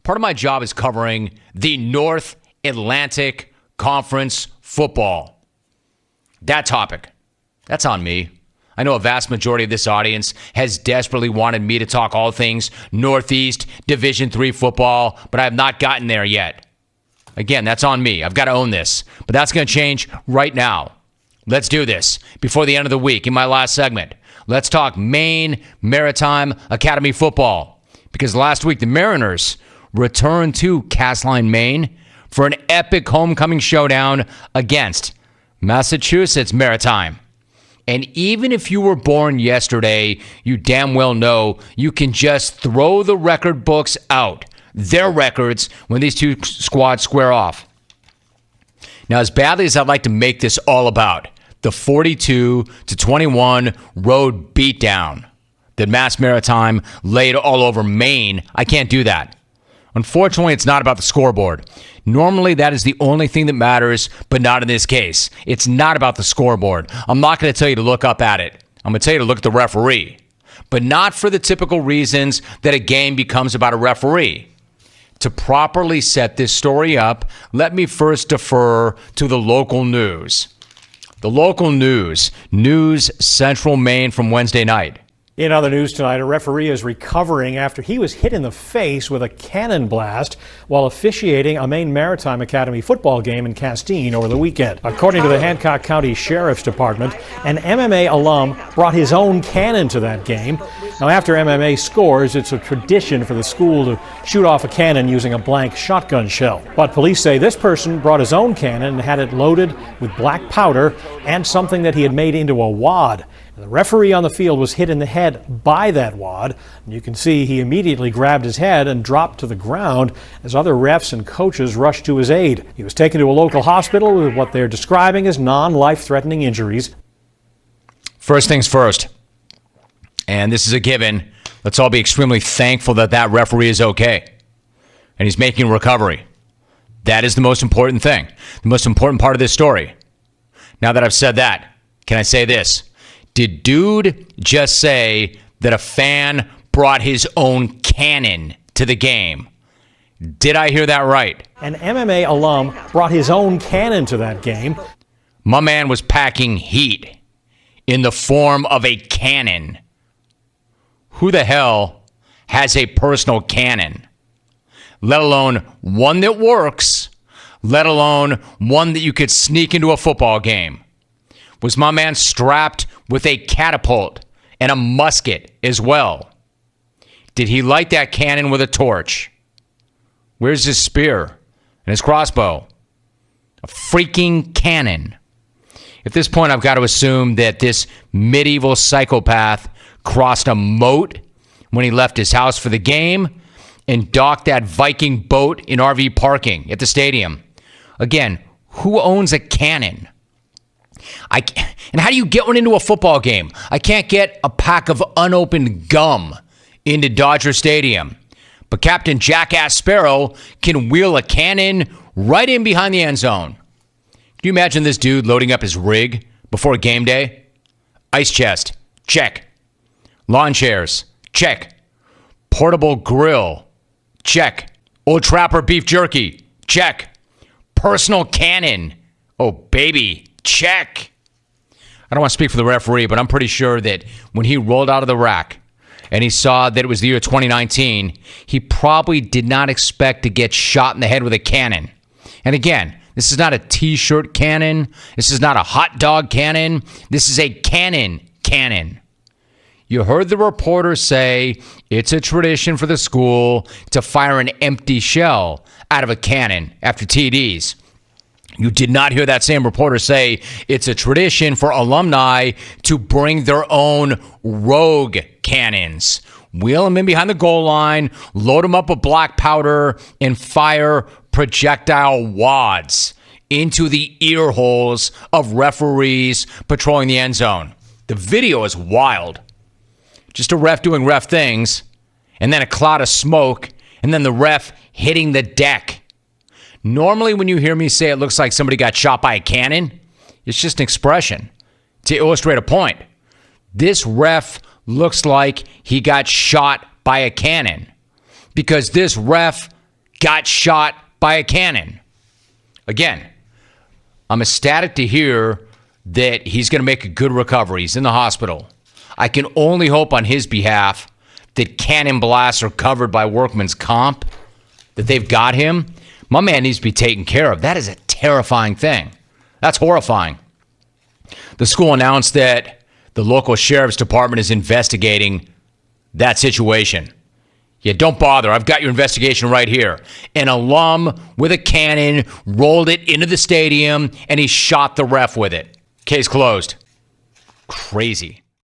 Part of my job is covering the North Atlantic Conference football. That topic, that's on me. I know a vast majority of this audience has desperately wanted me to talk all things Northeast Division III football, but I have not gotten there yet. Again, that's on me. I've got to own this. But that's going to change right now. Let's do this before the end of the week in my last segment. Let's talk Maine Maritime Academy football. Because last week, the Mariners returned to Castline, Maine for an epic homecoming showdown against Massachusetts Maritime. And even if you were born yesterday, you damn well know you can just throw the record books out, their records, when these two squads square off. Now, as badly as I'd like to make this all about the 42-21 road beatdown that Mass Maritime laid all over Maine, I can't do that. Unfortunately, it's not about the scoreboard. Normally, that is the only thing that matters, but not in this case. It's not about the scoreboard. I'm not going to tell you to look up at it. I'm going to tell you to look at the referee, but not for the typical reasons that a game becomes about a referee. To properly set this story up, let me first defer to the local news. The local news, News Central Maine from Wednesday night. In other news tonight, a referee is recovering after he was hit in the face with a cannon blast while officiating a Maine Maritime Academy football game in Castine over the weekend. According to the Hancock County Sheriff's Department, an MMA alum brought his own cannon to that game. Now, after MMA scores, it's a tradition for the school to shoot off a cannon using a blank shotgun shell. But police say this person brought his own cannon and had it loaded with black powder and something that he had made into a wad. The referee on the field was hit in the head by that wad. And you can see he immediately grabbed his head and dropped to the ground as other refs and coaches rushed to his aid. He was taken to a local hospital with what they're describing as non-life-threatening injuries. First things first, and this is a given, let's all be extremely thankful that that referee is okay and he's making a recovery. That is the most important thing, the most important part of this story. Now that I've said that, can I say this? Did dude just say that a fan brought his own cannon to the game? Did I hear that right? An MMA alum brought his own cannon to that game. My man was packing heat in the form of a cannon. Who the hell has a personal cannon? Let alone one that works, let alone one that you could sneak into a football game. Was my man strapped with a catapult and a musket as well? Did he light that cannon with a torch? Where's his spear and his crossbow? A freaking cannon. At this point, I've got to assume that this medieval psychopath crossed a moat when he left his house for the game and docked that Viking boat in RV parking at the stadium. Again, who owns a cannon? And how do you get one into a football game? I can't get a pack of unopened gum into Dodger Stadium. But Captain Jackass Sparrow can wheel a cannon right in behind the end zone. Can you imagine this dude loading up his rig before game day? Ice chest, check. Lawn chairs, check. Portable grill, check. Old Trapper beef jerky, check. Personal cannon, oh baby, check. I don't want to speak for the referee, but I'm pretty sure that when he rolled out of the rack and he saw that it was the year 2019, he probably did not expect to get shot in the head with a cannon. And again, this is not a t-shirt cannon. This is not a hot dog cannon. This is a cannon. You heard the reporter say it's a tradition for the school to fire an empty shell out of a cannon after TDs. You did not hear that same reporter say it's a tradition for alumni to bring their own rogue cannons, wheel them in behind the goal line, load them up with black powder, and fire projectile wads into the ear holes of referees patrolling the end zone. The video is wild. Just a ref doing ref things, and then a cloud of smoke, and then the ref hitting the deck. Normally, when you hear me say it looks like somebody got shot by a cannon, it's just an expression to illustrate a point. This ref looks like he got shot by a cannon because this ref got shot by a cannon. Again, I'm ecstatic to hear that he's going to make a good recovery. He's in the hospital. I can only hope on his behalf that cannon blasts are covered by workman's comp, that they've got him. My man needs to be taken care of. That is a terrifying thing. That's horrifying. The school announced that the local sheriff's department is investigating that situation. Yeah, don't bother. I've got your investigation right here. An alum with a cannon rolled it into the stadium, and he shot the ref with it. Case closed. Crazy.